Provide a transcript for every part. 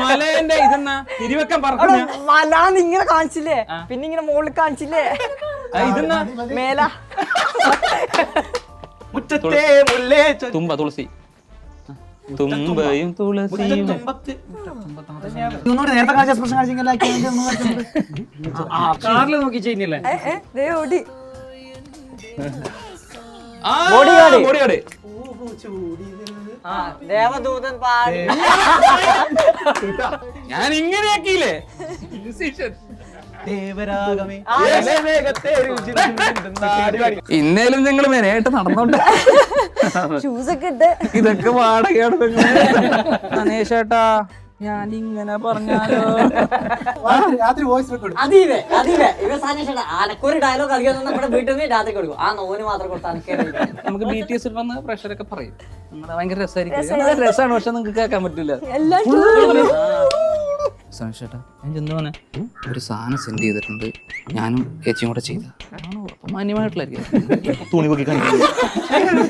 മലേന്റെ ഇതെന്നാ തിരുവെക്കാൻ പറഞ്ഞു മല നിങ്ങനെ കാണിച്ചില്ലേ, പിന്നെ ഇങ്ങനെ മുകളിൽ കാണിച്ചില്ലേ, ഇതെന്നാ മേല മുറ്റത്തെ മുല്ലേ തുമ്പ തുളസി തുമ്പയും തുളസിയും നേരത്തെ കാണിച്ച എക്സ്പ്രഷൻ കാറിൽ നോക്കി ചെയ്യുന്നില്ലേ ഓടി ബോഡിഗാർഡ് ദേവദൂതൻ പാടി. ഞാൻ ഇങ്ങനെയാക്കിയില്ലേ ഇന്നേലും നിങ്ങൾ മെനയായിട്ട് നടന്നോണ്ട് ഷൂസ് ഒക്കെ ഇട്ട് ഇതൊക്കെ വാടകയാണ് മനേഷേട്ടാ ഞാൻ ഇങ്ങനെ പറഞ്ഞാലോ അനക്കൊരു ഡയലോഗ് അറിയാൻ നമ്മുടെ വീട്ടിൽ നിന്ന് രാത്രി കൊടുക്കും, ആ നോന് മാത്രം കൊടുത്താൽ നമുക്ക് BTS വന്ന് പ്രഷറൊക്കെ പറയും നിങ്ങളെ ഭയങ്കര രസമായിരിക്കും. രസമാണ്, പക്ഷെ നിങ്ങൾക്ക് കേൾക്കാൻ പറ്റില്ല. ചേട്ടാ ഞാൻ ചെന്നോനെ ഒരു സാധനം സെൻഡ് ചെയ്തിട്ടുണ്ട്, ഞാനും ചേച്ചിയും കൂടെ ചെയ്ത മാന്യമായിട്ടുള്ളായിരിക്കും. തുണി പൊക്കി കാണിക്കുന്നത്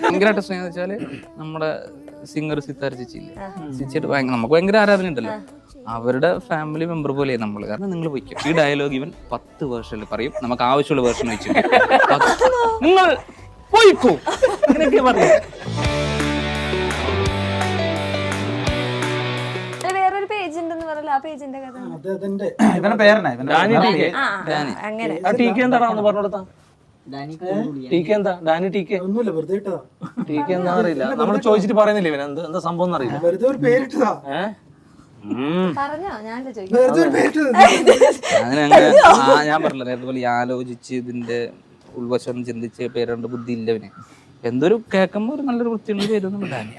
ഭയങ്കരമായിട്ട് സ്നേഹം വെച്ചാല് നമ്മുടെ സിംഗർ സിത്താര ചേച്ചിയില്ലേ, ചേച്ചിയായിട്ട് നമുക്ക് ഭയങ്കര ആരാധന ഉണ്ടല്ലോ. അവരുടെ ഫാമിലി മെമ്പർ പോലെയാണ് നമ്മള്. കാരണം നിങ്ങൾ പോയിക്കും ഈ ഡയലോഗ് ഇവൻ 10 വേർഷനിൽ പറയും, നമുക്ക് ആവശ്യമുള്ള വേർഷൻ വെച്ചു നിങ്ങൾ പോയിക്കോ അങ്ങനെയൊക്കെ പറഞ്ഞു. വേറൊരു പേജ് ഉണ്ടെന്ന് പറഞ്ഞല്ലോ, ആ പേജിന്റെ കഥ എന്താണെന്ന് പറഞ്ഞോടത്താ എന്താ അറിയില്ല, നമ്മൾ ചോദിച്ചിട്ട് പറയുന്നില്ല ഇവൻ എന്താ സംഭവം എന്നറിയില്ല. ഞാൻ പറഞ്ഞില്ല നേരത്തെ പോലെ ആലോചിച്ച് ഇതിന്റെ ഉൾവശം ചിന്തിച്ച് പേരുണ്ട്, ബുദ്ധി ഇല്ലവന് എന്തൊരു കേൾക്കുമ്പോ ഒരു നല്ലൊരു വൃത്തിയുള്ള പേരൊന്നും ഡാനി.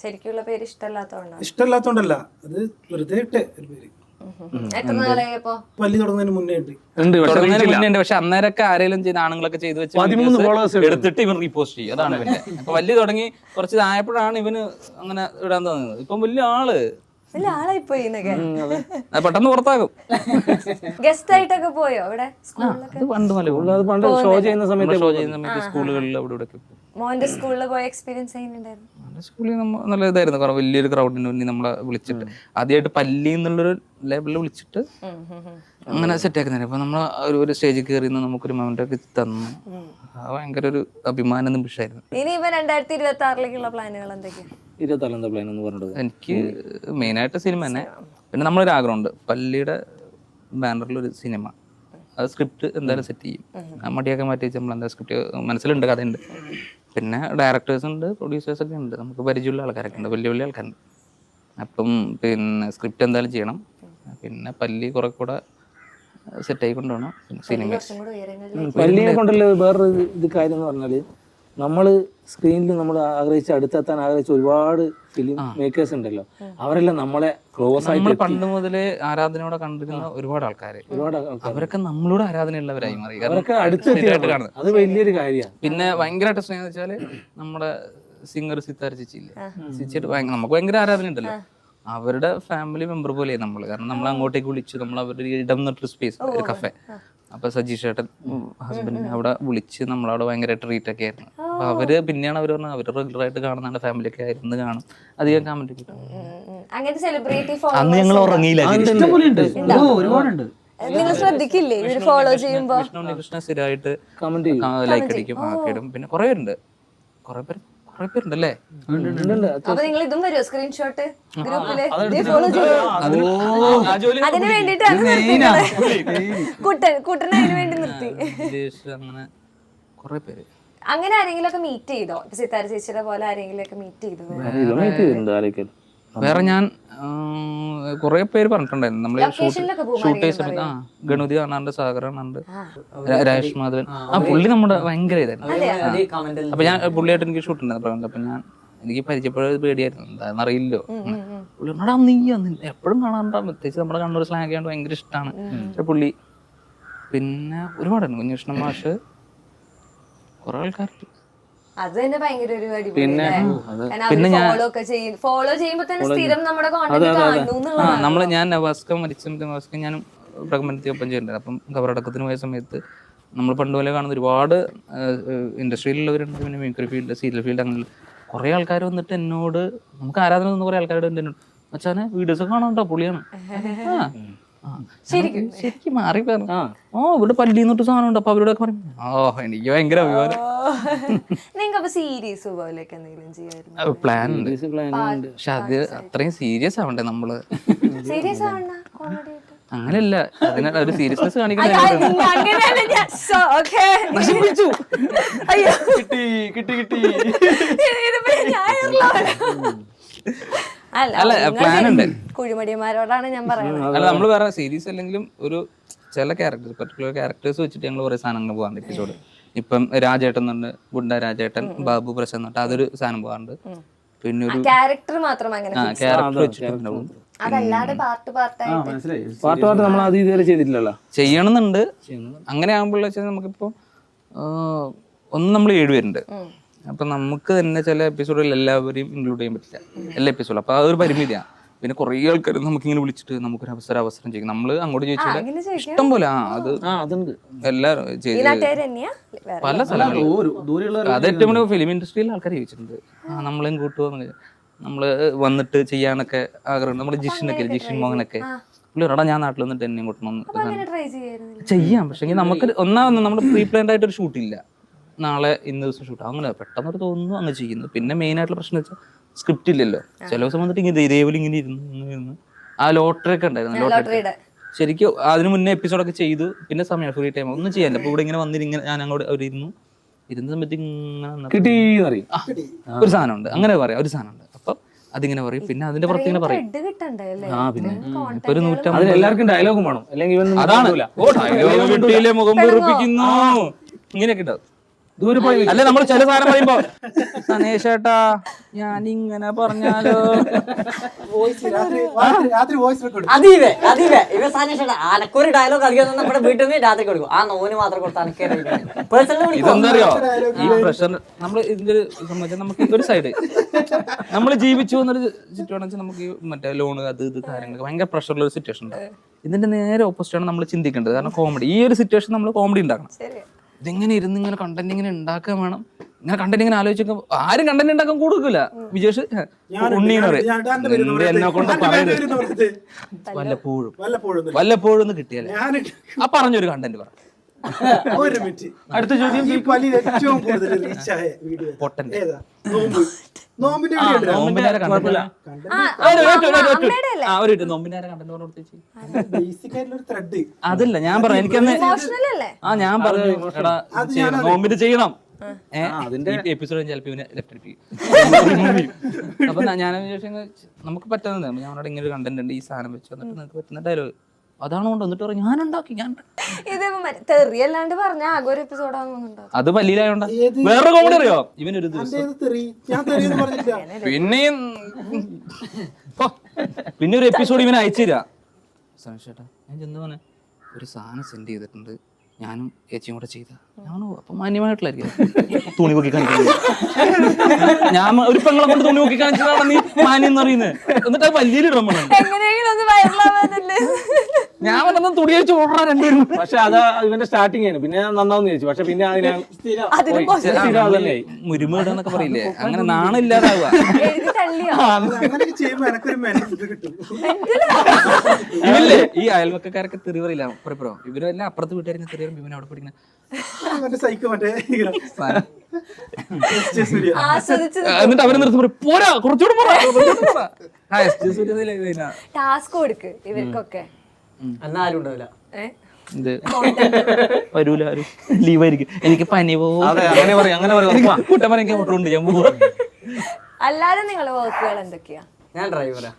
ശരിക്കുള്ള പേര് ഇഷ്ടമല്ലാത്തോണ്ടല്ല, അത് വെറുതെ ഇട്ടേ ഒരു പേര്. പല്ലി തുടങ്ങുന്നതിന് മുന്നേ ഉണ്ട്. പക്ഷെ അന്നേരമൊക്കെ ആരെങ്കിലും ചെയ്ത ആണുങ്ങളൊക്കെ ചെയ്ത് വെച്ച് എടുത്തിട്ട് ഇവൻ റീപോസ്റ്റ് ചെയ്യും. അതാണ് ഇവന്റെ. അപ്പൊ വലിയ തുടങ്ങി കുറച്ച് ആയപ്പോഴാണ് ഇവന് അങ്ങനെ ഇടാൻ തോന്നുന്നത്. ഇപ്പം വലിയ ആള് പെട്ടെന്ന് പുറത്താകും. ഗസ്റ്റ് ആയിട്ടൊക്കെ പോയോ അവിടെ? പണ്ട് ഷോ ചെയ്യുന്ന സമയത്ത് സ്കൂളുകളിൽ അവിടെ ഇവിടെ മോന്റെ സ്കൂളിൽ പോയ എക്സ്പീരിയൻസ് എങ്ങനെയുണ്ടായിരുന്നു? സ്കൂളിൽ നല്ല ഇതായിരുന്നു. കാരണം വലിയൊരു ക്രൗഡിന് മുന്നിൽ നമ്മളെ വിളിച്ചിട്ട് ആദ്യമായിട്ട് പല്ലി എന്നുള്ളൊരു ലേബിളിൽ വിളിച്ചിട്ട് അങ്ങനെ സെറ്റ് ആക്കുന്നില്ല. അപ്പൊ നമ്മൾ ഒരു സ്റ്റേജിൽ കയറി നമുക്കൊരു മൊമെന്റ് ഒക്കെ തന്നു. ഭയങ്കര ഒരു അഭിമാന നിമിഷമായിരുന്നു. ഇനി 2026 പ്ലാനുകൾ എന്തൊക്കെയാണ്? 26 പ്ലാൻ എന്ന് പറഞ്ഞത് എനിക്ക് മെയിനായിട്ട് സിനിമ തന്നെ. പിന്നെ നമ്മളൊരു ആഗ്രഹമുണ്ട്, പല്ലിയുടെ ബാനറിലൊരു സിനിമ. അത് സ്ക്രിപ്റ്റ് എന്തായാലും സെറ്റ് ചെയ്യും. മടിയൊക്കെ മാറ്റി വെച്ച് നമ്മൾ എന്താ സ്ക്രിപ്റ്റ് മനസ്സിലുണ്ട്, കഥയുണ്ട്. പിന്നെ ഡയറക്ടേഴ്സ് ഉണ്ട്, പ്രൊഡ്യൂസേഴ്സ് ഒക്കെ ഉണ്ട്, നമുക്ക് പരിചയമുള്ള ആൾക്കാരൊക്കെ ഉണ്ട്, വലിയ വലിയ ആൾക്കാരുണ്ട്. അപ്പം പിന്നെ സ്ക്രിപ്റ്റ് എന്തായാലും ചെയ്യണം. പിന്നെ പല്ലി കുറെ കൂടെ സെറ്റ് ആയി കൊണ്ടുപോകണം. സിനിമ പല്ലിയെ കൊണ്ടുള്ള വേറൊരു ഇത് കാര്യം എന്ന് പറഞ്ഞാല്, നമ്മള് സ്ക്രീനിൽ നമ്മൾ ആഗ്രഹിച്ച് അടുത്തെത്താൻ ആഗ്രഹിച്ച ഒരുപാട് ഫിലിം മേക്കേഴ്സ് ഉണ്ടല്ലോ, അവരെല്ലാം നമ്മളെ ക്ലോസ് ആയിട്ട് പണ്ട് മുതലേ ആരാധനയോടെ കണ്ടിരുന്ന ഒരുപാട് ആൾക്കാര്, അവരൊക്കെ നമ്മളോട് ആരാധനയുള്ളവരായി മാറി. അവരൊക്കെ അടുത്തായിട്ട് കാണുന്നത് അത് വലിയൊരു കാര്യമാണ്. പിന്നെ ഭയങ്കരമായിട്ട് സ്നേഹം വെച്ചാല് നമ്മുടെ സിംഗർ സിത്താര ചേച്ചിയില്ലേ, ചേച്ചിയായിട്ട് നമുക്ക് ഭയങ്കര ആരാധന ഉണ്ടല്ലോ. അവരുടെ ഫാമിലി മെമ്പർ പോലെയാണ് നമ്മള്. കാരണം നമ്മൾ അങ്ങോട്ടേക്ക് വിളിച്ചു, നമ്മൾ അവരുടെ ഇടം എന്നിട്ടൊരു സ്പേസ്, ഒരു കഫേ. അപ്പൊ സജീഷ് ഏട്ടൻ ഹസ്ബൻഡിനെ അവിടെ വിളിച്ച് നമ്മളവിടെ ഭയങ്കര ട്രീറ്റ് ഒക്കെ ആയിരുന്നു. അപ്പൊ അവര് പിന്നെയാണ് അവര് പറഞ്ഞത് അവര് റെഗുലർ ആയിട്ട് കാണുന്ന ഫാമിലി ഒക്കെ ആയിരുന്നു കാണും. അധികം കമന്റ് കിട്ടും. അന്ന് ഞങ്ങൾ ഉറങ്ങിയില്ല. നിങ്ങൾ ശ്രദ്ധിക്കില്ലേ ഫോളോ ചെയ്യുമ്പോ? കൃഷ്ണ സ്ഥിരമായിട്ട് ലൈക്ക് അടിക്കും, ആക്കിയിടും. പിന്നെ കുറെ പേരുണ്ട്, കുറെ പേരുണ്ടല്ലേ. അപ്പൊ നിങ്ങൾ ഇതും വരുമോ സ്ക്രീൻഷോട്ട് ഗ്രൂപ്പില് ഫോളോ ചെയ്യും? അതിന് വേണ്ടിട്ടാണ് കുട്ടനെ അതിന് വേണ്ടി നിർത്തി. അങ്ങനെ കുറെ പേര്. അങ്ങനെ ആരെങ്കിലും ഒക്കെ മീറ്റ് ചെയ്തോ? സിത്താര ചേച്ചിയുടെ പോലെ ആരെങ്കിലും ഒക്കെ മീറ്റ് ചെയ്തോ? വേറെ ഞാൻ കുറെ പേര് പറഞ്ഞിട്ടുണ്ടായിരുന്നു. നമ്മള് ഷൂട്ട് ചെയ്ത സമയത്ത് ഗണപതി കാണാറുണ്ട്, സാഗർ കാണാറുണ്ട്, രാജേഷ് മാധവൻ. പുള്ളി നമ്മുടെ ഭയങ്കര ഇതായിരുന്നു. അപ്പൊ ഞാൻ പുള്ളിയായിട്ട് എനിക്ക് ഷൂട്ട് ഉണ്ടായിരുന്നു. അപ്പൊ ഞാൻ എനിക്ക് പരിചയപ്പെടുന്നത് പേടിയായിരുന്നു, എന്താണെന്ന് അറിയില്ലോ. പുള്ളി പറഞ്ഞാ നീ എപ്പോഴും കാണാറുണ്ടാവും, പ്രത്യേകിച്ച് നമ്മുടെ കണ്ണൂർ സ്ലാങ് ചെയ്യാണ്ട് ഭയങ്കര ഇഷ്ടമാണ്. പക്ഷെ പുള്ളി പിന്നെ ഒരുപാടുണ്ട്, കുഞ്ഞകൃഷ്ണൻ മാഷ്, കുറെ ആൾക്കാർ. അത് തന്നെ ഭയങ്കര ഒരു അടിപൊളി. ഫോളോ ചെയ്യുമ്പോ തന്നെ സ്ഥിരം നമ്മുടെ കോണ്ടന്റ് കാണുന്നു. ഞാൻ നവാസ്ക മരിച്ച നവാസ്ക ഞാനും പ്രകമ്പനത്തി ഒപ്പം ചെയ്തിട്ടുണ്ട്. അപ്പം കബറടക്കത്തിന് പോയ സമയത്ത് നമ്മൾ പണ്ട് പോലെ കാണുന്ന ഒരുപാട് ഇൻഡസ്ട്രിയിലുള്ളവരുണ്ട്. പിന്നെ മ്യൂസിക് ഫീൽഡ്, സീരിയൽ ഫീൽഡ്, അങ്ങനെ കുറെ ആൾക്കാർ വന്നിട്ട് എന്നോട്, നമുക്ക് ആരാധന തന്ന കുറെ ആൾക്കാരോട് എന്നോട് മച്ചാനെ വീഡിയോസ് ഒക്കെ കാണാൻ കേട്ടോ, പൊളിയാണ്. ശരിക്കും മാറി പറഞ്ഞു. ഇവിടെ പല്ലിന്നൊട്ട് സാധനം ഉണ്ട്. അപ്പൊ അവരോടൊക്കെ പറഞ്ഞു എനിക്ക് ഭയങ്കര അഭിമാനം. നിങ്ങൾക്ക് സീരീസ് പോലെയൊക്കെ എന്തെങ്കിലും ചെയ്യായിരുന്നു? പ്ലാൻ ഉണ്ട്, പക്ഷെ അത് അത്രയും സീരിയസ് ആവണ്ടേ നമ്മള്? സീരിയസ് ആവണ്ട, കോമഡി ആയിട്ട്. അങ്ങനെയല്ല, അതിന് ഒരു സീരിയസ്നെസ് കാണിക്കാൻ അല്ല പ്ലാൻ ഉണ്ട്. കുഴിമടിയന്മാരോടാണ് ഞാൻ പറയുന്നത്. അല്ല നമ്മള് വേറെ സീരീസ് അല്ലെങ്കിലും ഒരു ചില ക്യാരക്ടേഴ്സ്, പർട്ടിക്കുലർ ക്യാരക്ടേഴ്സ് വെച്ചിട്ട് ഞങ്ങൾ കുറെ സാധനങ്ങൾ പോകാറുണ്ട് എപ്പിസോഡ്. ഇപ്പം രാജേട്ടൻ എന്നുണ്ട്, ഗുണ്ട രാജേട്ടൻ, ബാബു പ്രസാദ് എന്നിട്ട് അതൊരു സാധനം പോകാറുണ്ട്. പിന്നെ ഒരു ക്യാരക്ടർ മാത്രം അങ്ങനെ ക്യാരക്ടർ വെച്ചിട്ടുണ്ടാവും. അതല്ലാതെ പാർട്ട് പാർട്ട് നമ്മൾ അത് ഇതുവരെ ചെയ്തിട്ടില്ലല്ലോ. ചെയ്യണമെന്നുണ്ട്. അങ്ങനെ ആകുമ്പോൾ വെച്ചാൽ നമുക്കിപ്പോ ഒന്ന് നമ്മൾ 7 പേരുണ്ട്. അപ്പൊ നമുക്ക് തന്നെ ചില എപ്പിസോഡിൽ എല്ലാവരെയും ഇൻക്ലൂഡ് ചെയ്യാൻ പറ്റില്ല, എല്ലാ എപ്പിസോഡും. അപ്പൊ അതൊരു പരിമിതിയാണ്. പിന്നെ കുറെ ആൾക്കാർ നമുക്കിങ്ങനെ വിളിച്ചിട്ട് നമുക്കൊരു അവസരം ചെയ്യും. നമ്മള് അങ്ങോട്ട് ചോദിച്ചാൽ ഇഷ്ടം പോലെ അതുണ്ട്. എല്ലാവരും പല സ്ഥലങ്ങളും. അത് ഏറ്റവും കൂടുതൽ ഫിലിം ഇൻഡസ്ട്രിയിൽ ആൾക്കാർ ചോദിച്ചിട്ടുണ്ട്, നമ്മളെയും കൂട്ടുമോ, നമ്മള് വന്നിട്ട് ചെയ്യാനൊക്കെ ആഗ്രഹം. നമ്മള് ജിഷിൻ മോഹനൊക്കെ പുള്ളിയോടാ ഞാൻ നാട്ടിൽ വന്നിട്ട് എന്നെയും കൂട്ടണം ചെയ്യാം. പക്ഷെ നമുക്ക് ഒന്നാമത് നമ്മൾ പ്രീ പ്ലാൻഡ് ആയിട്ട് ഒരു ഷൂട്ടില്ല, നാളെ ഇന്ന ദിവസം ഷൂട്ട്, അങ്ങനെ പെട്ടെന്നൊരു തോന്നുന്നു അങ്ങ് ചെയ്യുന്നു. പിന്നെ മെയിൻ ആയിട്ടുള്ള പ്രശ്നം വെച്ചാൽ സ്ക്രിപ്റ്റ് ഇല്ലല്ലോ. ചില ദിവസം വന്നിട്ട് ഇങ്ങനെ ഇതേപോലെ ഇങ്ങനെ ഇരുന്ന് ആ ലോട്ടറി ഒക്കെ ഉണ്ടായിരുന്നു. ലോട്ടറി ശരിക്കും അതിന് മുന്നേ എപ്പിസോഡൊക്കെ ചെയ്തു. പിന്നെ സമയം ഫ്രീ ടൈം ഒന്നും ചെയ്യാനില്ല. അപ്പൊ ഇവിടെ ഇങ്ങനെ വന്നിരിങ്ങനെ ഞാൻ അങ്ങോട്ട് ഇരുന്ന സമയത്ത് ഇങ്ങനെ ഒരു സാധനമുണ്ട്, അങ്ങനെ പറയാം, ഒരു സാധനമുണ്ട്. അപ്പൊ അതിങ്ങനെ പറയും. പിന്നെ അതിന്റെ പുറത്ത് ഇങ്ങനെ പറയും. പിന്നെ ഇപ്പൊ ഒരു 150 എല്ലാവർക്കും ഡയലോഗും വേണം, അല്ലെങ്കിൽ അതാണ് മുഖം വീർപ്പിക്കുന്നു ഇങ്ങനെയൊക്കെ ഉണ്ടാവും. ദൂരെ പോയി അല്ലെ നമ്മൾ ചില സാധനം പറയുമ്പോ സനേഷേട്ടാ ഞാനിങ്ങനെ പറഞ്ഞാലോ അനക്കൊരു ഡയലോഗ് കളിക്കാൻ നമ്മുടെ വീട്ടിൽ നിന്ന് രാത്രി കൊടുക്കും. ആ നോന് മാത്രം കൊടുത്താൽ ഇതെന്തറിയോ ഈ പ്രഷർ നമ്മൾ ഇതിന്റെ സംബന്ധിച്ചാൽ നമുക്ക് ഇതൊരു സൈഡ് നമ്മൾ ജീവിച്ചു എന്നൊരു സിറ്റുവേഷൻ. നമുക്ക് മറ്റേ ലോണ് അത് ഇത് കാര്യങ്ങളൊക്കെ ഭയങ്കര പ്രഷറുള്ള ഒരു സിറ്റുവേഷൻ ഉണ്ട്. ഇതിന്റെ നേരെ ഓപ്പോസിറ്റ് ആണ് നമ്മൾ ചിന്തിക്കേണ്ടത്. കാരണം കോമഡി, ഈ ഒരു സിറ്റുവേഷൻ നമ്മൾ കോമഡി ഉണ്ടാക്കണം. ഇതിങ്ങനെ ഇരുന്ന് ഇങ്ങനെ കണ്ടന്റ് ഇങ്ങനെ ഉണ്ടാക്കാൻ വേണം. ഇങ്ങനെ കണ്ടന്റ് ഇങ്ങനെ ആലോചിച്ചൊക്കെ ആരും കണ്ടന്റ് ഉണ്ടാക്കാൻ കൊടുക്കില്ല. വിജേഷ് ഉണ്ണീന്ന് പറയും എന്നെ കൊണ്ട് പറയുന്നത് വല്ലപ്പോഴും ഒന്ന് കിട്ടിയല്ലേ ആ പറഞ്ഞൊരു കണ്ടന്റ് പറ. അടുത്ത ചോദ്യം, ഏറ്റവും കൂടുതൽ റീച്ചായ വീഡിയോ പൊട്ടന്റെ നോമ്പിന്റെ അതല്ല ഞാൻ പറഞ്ഞു, എനിക്കന്ന് ഞാൻ പറഞ്ഞു നോമ്പിന് ചെയ്യണം. അതിന്റെ എപ്പിസോഡ് ചിലപ്പോ ഇവന് ലെഫ്റ്റ് അടിക്കും. അപ്പൊ ഞാൻ നമുക്ക് പറ്റുന്നത് ഞങ്ങളുടെ ഇങ്ങനെ ഒരു കണ്ടന്റ് ഉണ്ട്, ഈ സാധനം വെച്ച് വന്നിട്ട് നിങ്ങൾക്ക് പറ്റുന്ന ഡയലോഗ് അതാണ് കൊണ്ട് വന്നിട്ട് പറഞ്ഞു ഞാൻ ഉണ്ടാക്കി. അത് പല്ലിയിലായോണ്ടാ. വേറെ കോമഡി അറിയോ ഇവനൊരു ദിവസം പിന്നെ ഒരു എപ്പിസോഡ് ഇവനെ അയച്ചു തരാ. ചേട്ടാ ഞാൻ ചെന്ന് പറഞ്ഞ ഒരു സാധനം സെൻഡ് ചെയ്തിട്ടുണ്ട്, ഞാനും ചേച്ചിയും കൂടെ ചെയ്ത. ഞാനോ അപ്പൊ മാന്യമായിട്ടുള്ളായിരിക്കും തുണി പൊക്കി കാണിക്കുന്നത്. ഞാൻ ഒരു പെങ്ങളെ കൊണ്ട് തുണി പൊക്കി കാണിച്ചതാണ് നീ മാന്യം എന്ന് പറയുന്നത്. എന്നിട്ട് അത് വലിയൊരു ഡ്രമ്മ ഞാൻ വന്ന തുണി അടിച്ച് ഓടാ രണ്ടുപേരും. പക്ഷെ അത് ഇവന്റെ സ്റ്റാർട്ടിങ് ആണ്, പിന്നെ നന്നാവും ചോദിച്ചു. പക്ഷെ പിന്നെ മുരുമേടാന്നൊക്കെ പറയില്ലേ, അങ്ങനെ നാണില്ലാതാവുക. ഇവല്ലേ ഈ അയൽവക്കാരൊക്കെ തെറി പറയില്ല പറയപ്പോ ഇവരെല്ലാം അപ്പുറത്ത് വീട്ടുകാരെ തെറി ഇവൻ അവിടെ പഠിക്കുന്ന എന്നിട്ട് അവരെ നിർത്തി പറയും പോരാ കുറച്ചുകൂടെ ടാസ്ക് കൊടുക്ക് ഇവർക്കൊക്കെ. എന്നാലും ഉണ്ടാവില്ല, വരൂല, ആരും ലീവായിരിക്കും. എനിക്ക് പനി പോകും. അല്ലാതെ നിങ്ങളെ വർക്കുകൾ എന്തൊക്കെയാ? ഞാൻ ഡ്രൈവറാ,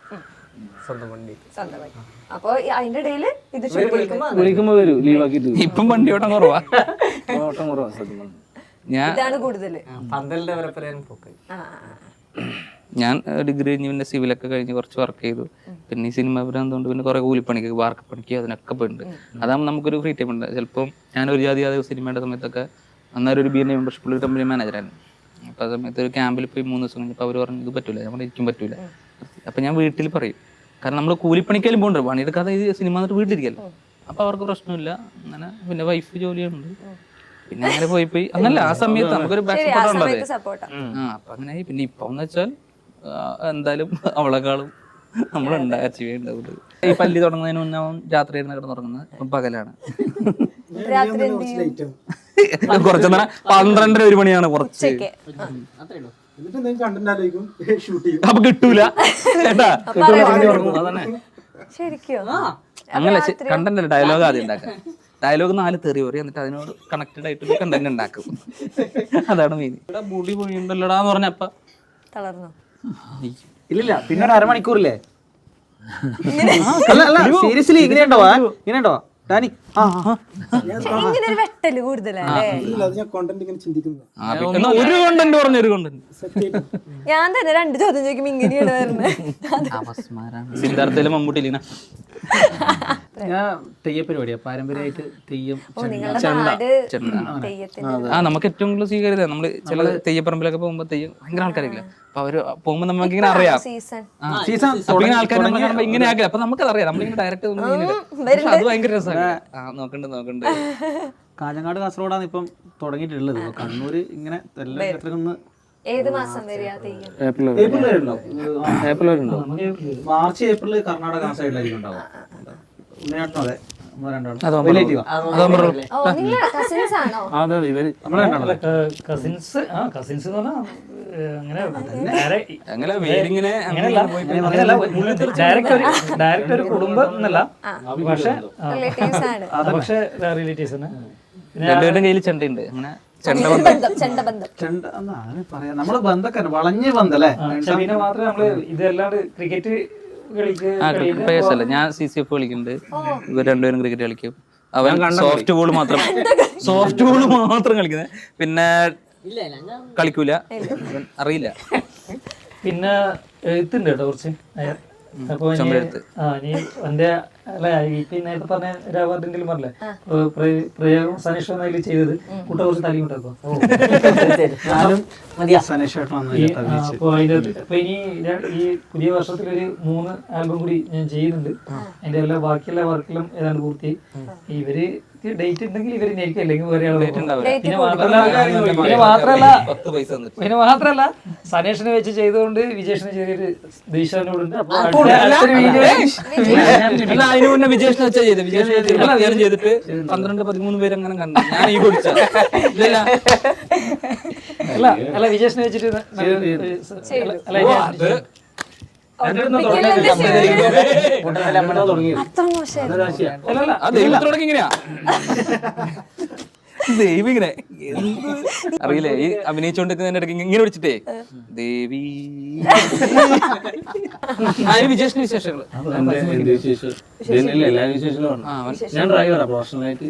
സ്വന്തം വണ്ടി. അപ്പൊ അതിന്റെ ഇടയില് ഇത് വിളിക്കുമ്പോ വരും, ലീവാക്കിട്ട്. ഇപ്പം വണ്ടി ഓട്ടം കുറവാ. ഇതാണ് കൂടുതല്. പന്തലിന്റെ വരപ്പരയും പോക്ക്. ഞാൻ ഡിഗ്രി കഴിഞ്ഞ് പിന്നെ സിവിലൊക്കെ കഴിഞ്ഞ് കുറച്ച് വർക്ക് ചെയ്തു. പിന്നെ ഈ സിനിമ ഭ്രാന്തുകൊണ്ട് പിന്നെ കുറെ കൂലിപ്പണിക്ക് വാർക്കപ്പണിക്ക് അതിനൊക്കെ പോയിട്ടുണ്ട്. അതാകുമ്പോൾ നമുക്കൊരു ഫ്രീ ടൈം ഉണ്ട്. ചിലപ്പം ഞാനൊരു ജാതി സിനിമയുടെ സമയത്തൊക്കെ അന്നേരം ഒരു BNA മെമ്പർഷിപ്പ് ഒരു കമ്പനി മാനേജറാണ്. അപ്പോൾ ആ സമയത്ത് ഒരു ക്യാമ്പിൽ പോയി 3 ദിവസം കഴിഞ്ഞപ്പോൾ അവർ പറഞ്ഞു ഇത് പറ്റൂല, നമ്മൾ ഇരിക്കും പറ്റൂല. അപ്പം ഞാൻ വീട്ടിൽ പറയും, കാരണം നമ്മൾ കൂലിപ്പണിക്കാലും പോകണ്ട, പണിയെടുക്കാതെ ഈ സിനിമ എന്നിട്ട് വീട്ടിലിരിക്കല്ലോ. അപ്പോൾ അവർക്ക് പ്രശ്നമില്ല. അങ്ങനെ പിന്നെ വൈഫ് ജോലിയുണ്ട്. പിന്നെ അങ്ങനെ പോയി അങ്ങനല്ല ആ സമയത്ത് നമുക്കൊരു ബാക്ക് ശരി, ആ സപ്പോർട്ട് ഉള്ളത്. സമയത്ത് സപ്പോർട്ടാ. അപ്പൊ അങ്ങനെ പിന്നെ ഇപ്പം എന്ന് വെച്ചാൽ എന്തായാലും അവളെക്കാളും നമ്മളുണ്ടാ അച്ചീവ് ചെയ്യേണ്ടത്. ഈ പല്ലി തുടങ്ങുന്നതിന് മുന്നേ അവൻ രാത്രിയായിരുന്നു കിടന്നുറങ്ങുന്നത്, ഇപ്പം പകലാണ്. രാത്രി എന്ത് ചെയ്യും? ലേറ്റ് ആവും. കുറച്ച് നേരം 12 1 മണിയാണ് കുറച്ച്. ഉച്ചയ്ക്ക്. എന്നിട്ട് എന്തെങ്കിലും കണ്ടന്റ് ആലോചിക്കും, ഷൂട്ട് ചെയ്യും. അപ്പൊ കിട്ടൂല കേട്ടാ. ശരിക്കും അങ്ങനെ കണ്ടന്റ് അല്ല, ഡയലോഗ് ആദ്യം ഉണ്ടാക്കാം. ഡയലോഗ് 4 തെറി പറയും, എന്നിട്ട് അതിനോട് കണക്റ്റഡ് ആയിട്ട് കണ്ടന്റ് ഉണ്ടാക്കും. അതാണ് മെയിൻ. ഇവിടെ മുടി പോയിണ്ടല്ലോടാന്ന് പറഞ്ഞപ്പ തളർന്നു. ഇല്ലില്ല, പിന്നെ ഒരു അരമണിക്കൂറില്ലേ? അല്ല സീരിയസ്ലി ഇങ്ങനെ ഉണ്ടോ ഡാനി? ഇങ്ങനെ ഒരു വെട്ടല് കൂടുതലല്ലേ? ഇല്ല, അത് ഞാൻ കോണ്ടന്റ് ഇങ്ങനെ ചിന്തിക്കുന്നത്. ഒരു കണ്ടന്റ് പറഞ്ഞു, ഒരു കണ്ടന്റ്. ഞാൻ തന്നെ 2 ചോദ്യം ചോദിക്കുമ്പോ ഇങ്ങനെയാണ് വരുന്നത്. സിദ്ധാർത്ഥയിലും മമ്മൂട്ടിയില്ല. ഞാൻ തെയ്യപരിപാടിയാ, പാരമ്പര്യമായിട്ട് തെയ്യം. നിങ്ങളുടെ നാട് തെയ്യത്തിന് നമുക്ക് ഏറ്റവും കൂടുതൽ സ്വീകാര്യത. നമ്മള് ചില തെയ്യപ്പറമ്പിലൊക്കെ പോകുമ്പോ തെയ്യം ഭയങ്കര ആൾക്കാരില്ല. അപ്പൊ അവര് പോകുമ്പോ നമുക്ക് ഇങ്ങനെ അറിയാം, സീസൺ ആൾക്കാർ നമ്മളെ കാണുമ്പോ ഇങ്ങനെ ആക്കില്ല. അപ്പൊ നമുക്കത് അറിയാം, നമ്മളിങ്ങനെ ഡയറക്റ്റ് അത് ഭയങ്കര രസമാണ്. നോക്കണ്ട് കാഞ്ഞങ്ങാട് കാസർഗോഡാണ് ഇപ്പം തുടങ്ങിയിട്ടുള്ളത്. കണ്ണൂര് ഇങ്ങനെ ഏത് മാസം വരെയാ തെയ്യം? ഏപ്രിൽ വരെ മാർച്ച് ഏപ്രിൽ കർണാടക ആ സൈഡിലായിരിക്കും ഉണ്ടാവും. അതെ ഓ, നിങ്ങളെ കസിൻസ് ആണോ? കസിൻസ് അങ്ങനെ വീടിങ്ങനെ ഡയറക്റ്റ് ഒരു കുടുംബം എന്നല്ല, പക്ഷെ റിലേറ്റീവ്സ് ആണ്. പക്ഷെ റിലേറ്റീവ്സ് ആണ്. രണ്ടുപേരുടെ കയ്യിൽ ചെണ്ടയുണ്ട്. അങ്ങനെ ചെണ്ടബന്ധം നമ്മള് ബന്ധക്കാര് വളഞ്ഞ ബന്ധല്ലേ. പിന്നെ മാത്രമേ നമ്മള് ഇതല്ലാണ്ട് ക്രിക്കറ്റ് പേഴ്സല്ല, ഞാൻ CCF കളിക്കുന്നുണ്ട്. ഇവർ രണ്ടുപേരും ക്രിക്കറ്റ് കളിക്കും. അവൻ സോഫ്റ്റ് ബോൾ മാത്രം കളിക്കുന്നത്, പിന്നെ കളിക്കൂല, അറിയില്ല. പിന്നെ എഴുത്തുണ്ട് കേട്ടോ കുറച്ച്. അപ്പൊ എന്റെ ഈ നേരത്തെ പറഞ്ഞ രാവാർഡിന്റെ പറഞ്ഞേ പ്രയോഗം സനീഷ് അതിൽ ചെയ്തത് കൂട്ട കുറച്ച് തലയും ഉണ്ടാക്കും. അപ്പൊ ഇനി ഈ പുതിയ വർഷത്തിലൊരു 3 ആൽബം കൂടി ഞാൻ ചെയ്യുന്നുണ്ട്. അതിന്റെ ബാക്കിയുള്ള വർക്കിലും ഏതാണ്ട് പൂർത്തിയായി. ഇവര് ഡേറ്റ് ഉണ്ടെങ്കിൽ ഇവര് നേരിക്കും, അല്ലെങ്കിൽ വേറെ ആൾ. പിന്നെ മാത്രല്ല സനേഷിനെ വെച്ച് ചെയ്തുകൊണ്ട് വിജേഷിനെ ചെറിയൊരു ദേശാനോടുണ്ട്. അതിന് മുന്നേ വിജേഷിനെ വെച്ചാ ചെയ്തിട്ട് 12-13 പേര് അങ്ങനെ കണ്ടു. ഞാൻ ഈ കുടിച്ച അല്ല വിജേഷിനെ വെച്ചിട്ട് ദൈവത്തിനോടൊക്കെ ഇങ്ങനെയാ. ദേവി ഇങ്ങനെ അറിയില്ലേ, ഈ അഭിനയിച്ചോണ്ടിരിക്കുന്നതിന്റെ ഇടയ്ക്ക് ഇങ്ങനെ വിളിച്ചിട്ടേ ദേവി. വിജേഷിന് വിശേഷങ്ങള് ഞാൻ ഡ്രൈവറാണ് പ്രൊഫഷണലായിട്ട്.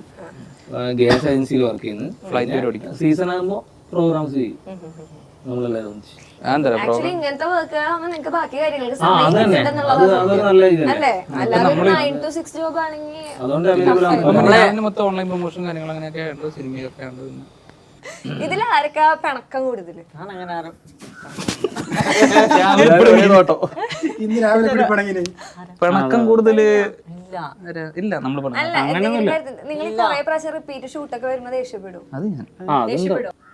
ഗ്യാസ് ഏജൻസിയിൽ വർക്ക് ചെയ്യുന്നത്. ഫ്ലൈറ്റ് ഓടിക്കും. സീസൺ ആകുമ്പോ പ്രോഗ്രാംസ് ചെയ്യും നമ്മളെല്ലാവരും. ആക്ച്വലി ഇങ്ങനത്തെ വർക്ക് ആവുമ്പോ നിങ്ങൾക്ക് ബാക്കി കാര്യങ്ങൾക്ക് അല്ലേ? അല്ലാതെ 9 to 6 ജോബ് ആണെങ്കിൽ മൊത്തം ഓൺലൈൻ പ്രൊമോഷൻ കാര്യങ്ങൾ അങ്ങനെയൊക്കെ ഉണ്ട്, സിനിമയൊക്കെ ഉണ്ട്. ഇതിൽ ആരൊക്കെ പിണക്കം കൂടുതൽ? ഇന്ന് രാവിലെ പിടിപ്പണങ്ങിന് പിണക്കം കൂടുതല് ഇല്ല. നമ്മള് നിങ്ങൾ കുറെ പ്രാവശ്യം റിപ്പീറ്റ് ഷൂട്ടൊക്കെ വരുമ്പോ ദേഷ്യപ്പെടും. അത് ഞാൻ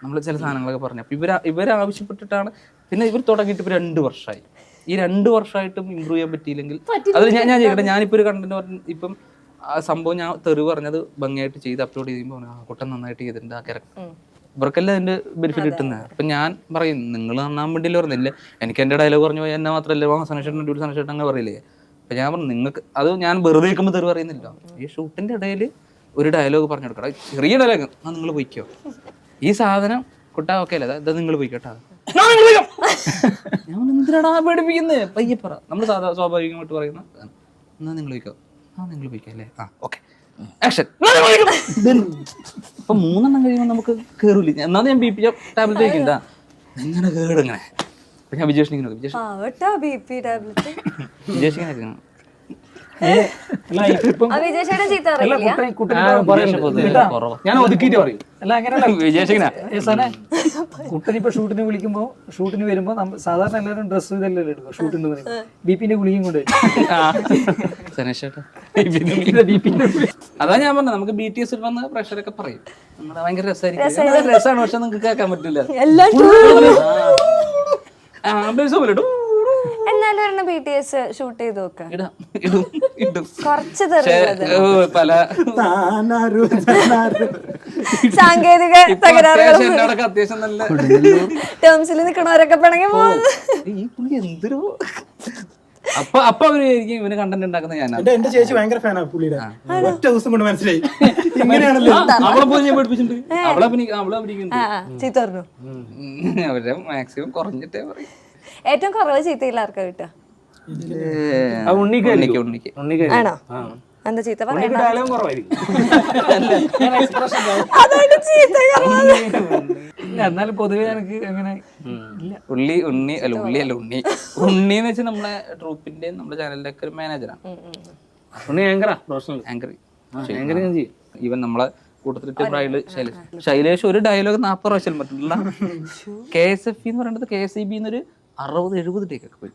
നമ്മള് ചില സാധനങ്ങളൊക്കെ പറഞ്ഞു. അപ്പൊ ഇവരാവശ്യപ്പെട്ടിട്ടാണ്. പിന്നെ ഇവർ തുടങ്ങിയിട്ട് ഇപ്പൊ 2 വർഷമായി. ഈ 2 വർഷമായിട്ടും ഇമ്പ്രൂവ് ചെയ്യാൻ പറ്റിയില്ലെങ്കിൽ അത് ഞാൻ ചെയ്യട്ടെ. ഞാനിപ്പോ ഒരു കണ്ടന്റ് പറഞ്ഞ ഇപ്പം ആ സംഭവം ഞാൻ തെറി പറഞ്ഞത് ഭംഗിയായിട്ട് ചെയ്ത് അപ്ലോഡ് ചെയ്യുമ്പോൾ കുട്ടൻ നന്നായിട്ട് ചെയ്തിട്ടുണ്ട്. ആ ക്യാരക്ടർ ഇവർക്കെല്ലാം അതിന്റെ ബെനിഫിറ്റ് കിട്ടുന്നത്. അപ്പൊ ഞാൻ പറയും, നിങ്ങൾ നന്നാൻ വേണ്ടിയില്ല പറഞ്ഞില്ല. എനിക്ക് എന്റെ ഡയലോഗ് പറഞ്ഞു പോയി എന്നെ മാത്രമല്ല സനേഷേട്ടൻ സനേഷേട്ടൻ അങ്ങനെ പറയില്ലേ. അപ്പൊ ഞാൻ പറഞ്ഞു, നിങ്ങൾക്ക് അത് ഞാൻ വെറുതെ നിൽക്കുമ്പോൾ തെറി പറയുന്നില്ല. ഈ ഷൂട്ടിന്റെ ഇടയിൽ ഒരു ഡയലോഗ് പറഞ്ഞു കൊടുക്കണം, ചെറിയ ഡയലോഗ്. നിങ്ങൾ പോയിക്കോ, ഈ സാധനം കുട്ടാ ഓക്കെ അല്ലേ, ഇതാ നിങ്ങൾ പോയിക്കോട്ടാ. ഞാൻ എന്തിനാടാ പേടിപ്പിക്കുന്നത്? പയ്യെ പറ. നമ്മൾ സ്വാഭാവികമായിട്ട് പറയുന്ന എന്നാ നിങ്ങൾ പോയിക്കോ. നിങ്ങൾ പോയിക്കോ അല്ലേ, ഓക്കെ ആക്ഷൻ. ഇപ്പൊ 3 എണ്ണം കഴിയുമ്പോൾ നമുക്ക് കയറൂല. എന്നാലും ഞാൻ BP ടാബ്ലറ്റ് കഴിക്കണ്ട, എങ്ങനെ കേടിങ്ങനെ. അപ്പൊ ഞാൻ വിജേഷ് ഇങ്ങനെ വിജേഷ് ഇങ്ങനെ അല്ല ഇപ്പം ആ വിജയശേഖരൻ ചീത്ത അല്ല അറിയില്ല. കുറവാ. ഞാൻ ഒതുക്കിയിട്ട് പറയും. അല്ല അങ്ങനെയല്ല വിജയശേഖരനാ? കുട്ടനിപ്പോ ഷൂട്ടിന് വിളിക്കുമ്പോ ഷൂട്ടിന് വരുമ്പോ സാധാരണ എല്ലാവരും ഡ്രസ്സ് ഇതെല്ലാം എടുക്കും ഷൂട്ടിന് ബിപിന്റെ ഗുളിയും കൊണ്ട് അതാ ഞാൻ പറഞ്ഞത്, നമുക്ക് BTS വന്ന് പ്രഷറൊക്കെ പറയും നമ്മുടെ ഭയങ്കര രസമായിരിക്കും. രസമാണ്, പക്ഷെ നിങ്ങൾക്ക് കേൾക്കാൻ പറ്റില്ല. എന്നാലും ഒരെണ്ണം BTS ഷൂട്ട് ചെയ്ത് നോക്കാം. ഇടും. കുറച്ച് പല സാങ്കേതിക തകരാറുകളും എന്നോടൊക്കെ അത്യാവശ്യം നല്ല ടേംസിൽ നിൽക്കണവരൊക്കെ പിണങ്ങി പോകും. ഈ പുള്ളി എന്തൊരു അപ്പൊ അവരായിരിക്കും ഇവന് കണ്ടന്റ് ഉണ്ടാക്കുന്ന ഞാനാണ്. എന്റെ ചേച്ചി ഭയങ്കര ഫാനാണ് പുള്ളിയുടെ. ഒറ്റ ദിവസം കൊണ്ട് മനസ്സിലായി ഇങ്ങനെയാണല്ലോ. അവളെ പോയി ഞാൻ പഠിപ്പിച്ചിട്ടുണ്ട്. അവളെ അഭിനയിക്കുന്നുണ്ട്. ചീത്ത പറഞ്ഞു. അവരെ മാക്സിമം കുറഞ്ഞിട്ടേ പറയും. ഏറ്റവും കുറവ് ചീത്തയില്ല ആർക്കാ കിട്ടുക? ഉണ്ണിക്ക് ആണോ? എന്താ ചീത്ത പറയണ്ട? ഡയലോഗ് കുറവായിരിക്കും. അതുകൊണ്ട് ചീത്ത കുറവ്. എന്നാലും പൊതുവെ എനിക്ക് അങ്ങനെ ഇല്ല. ഉണ്ണി എന്ന് വെച്ചാൽ നമ്മളെ ട്രൂപ്പിന്റെ നമ്മുടെ ചാനലിന്റെ ഒക്കെ ഒരു മാനേജറാണ്. ഉണ്ണി ആങ്കറാ, പ്രൊഫഷണൽ ആങ്കർ ചെയ്യും. ഈവൻ നമ്മളെ കൂട്ടത്തിലിട്ട് ബ്രൈഡ് ശൈലേഷ് ഒരു ഡയലോഗ് 40 പ്രാവശ്യം പറ്റില്ല. KSF എന്ന് പറയുന്നത് KSIB എന്നൊരു 60-70 ടേക്കൊക്കെ പോയി.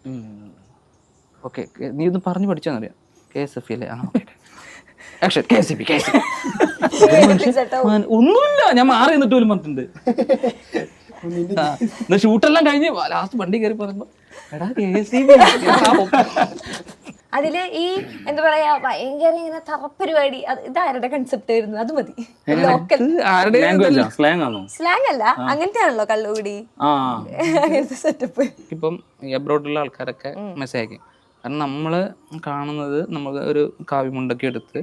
ഓക്കെ, നീ ഒന്ന് പറഞ്ഞു പഠിച്ചാന്നറിയാം. KSF അല്ലേ? ഒന്നുമില്ല, ഞാൻ മാറി നിന്നിട്ട് പോലും പറഞ്ഞിട്ടുണ്ട്. ഷൂട്ടെല്ലാം കഴിഞ്ഞ് ലാസ്റ്റ് വണ്ടി കയറി പറയുമ്പോ എടാ KSIB. അതില് ഈ എന്താ പറയാ ഭയങ്കര ഇങ്ങനെ തറപ്പരിപാടി, ഇതാരുടെ കൺസെപ്റ്റ് ആയിരുന്നു? അത് മതി. ലോക്കൽ സ്ലാങ് അല്ല, അങ്ങനത്തെയാണല്ലോ കള്ളുകൂടി അങ്ങനത്തെ സെറ്റപ്പ്. ഇപ്പം ഈ അബ്രോഡിലുള്ള ആൾക്കാരൊക്കെ മെസ്സേജ് അയക്കും. കാരണം നമ്മള് കാണുന്നത് നമുക്ക് ഒരു കാവ്യമുണ്ടൊക്കെ എടുത്ത്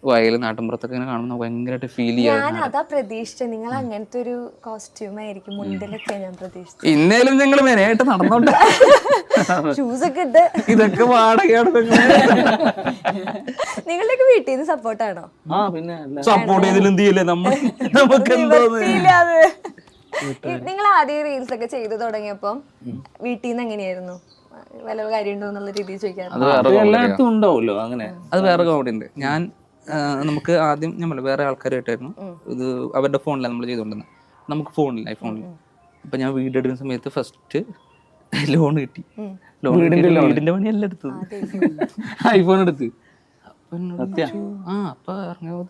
വയലും നാട്ടിൻപുറത്തൊക്കെ ഇങ്ങനെ കാണുമ്പോൾ ഭയങ്കരമായിട്ട് ഫീൽ ചെയ്യാം. ഞാൻ അതാ പ്രതീക്ഷിച്ചത്, നിങ്ങൾ അങ്ങനത്തെ ഒരു കോസ്റ്റ്യൂം ആയിരിക്കും മുണ്ടിലൊക്കെ ഞാൻ പ്രതീക്ഷിച്ചത്. ഇന്നേലും ഞങ്ങൾ മെനയായിട്ട് നടന്നോണ്ട് ഷൂസ് ഒക്കെ ഇട്ട് ഇതൊക്കെ വാടകയാണ്. നിങ്ങളുടെയൊക്കെ വീട്ടിൽ നിന്ന് സപ്പോർട്ടാണോ? പിന്നെ സപ്പോർട്ട് ചെയ്തിൽ എന്ത് ചെയ്യില്ലേ നമുക്ക് എന്തോന്ന്. നിങ്ങൾ ആദ്യം റീൽസ് ഒക്കെ ചെയ്തു തുടങ്ങിയപ്പം വീട്ടിൽ നിന്ന് എങ്ങനെയായിരുന്നു? വല്ല കാര്യമുണ്ടോ എന്നുള്ള രീതിയിൽ ചോദിക്കാൻ. എല്ലായിടത്തും ഉണ്ടാവുമല്ലോ അങ്ങനെ. അത് വേറെ കോമഡി ഉണ്ട്. നമുക്ക് ആദ്യം നമ്മൾ വേറെ ആൾക്കാരുമായിട്ടായിരുന്നു ഇത്. അവരുടെ ഫോണിലാണ് നമ്മൾ ചെയ്തുകൊണ്ടിരുന്നത്. നമുക്ക് ഫോണില്ല, ഐഫോണിൽ. അപ്പൊ ഞാൻ വീഡിയോ എടുക്കുന്ന സമയത്ത് ഫസ്റ്റ് ലോൺ കിട്ടി. വീടിന്റെ പണിയല്ല എടുത്തത്, ഐഫോൺ എടുത്ത്. അപ്പൊ ഇറങ്ങിയത്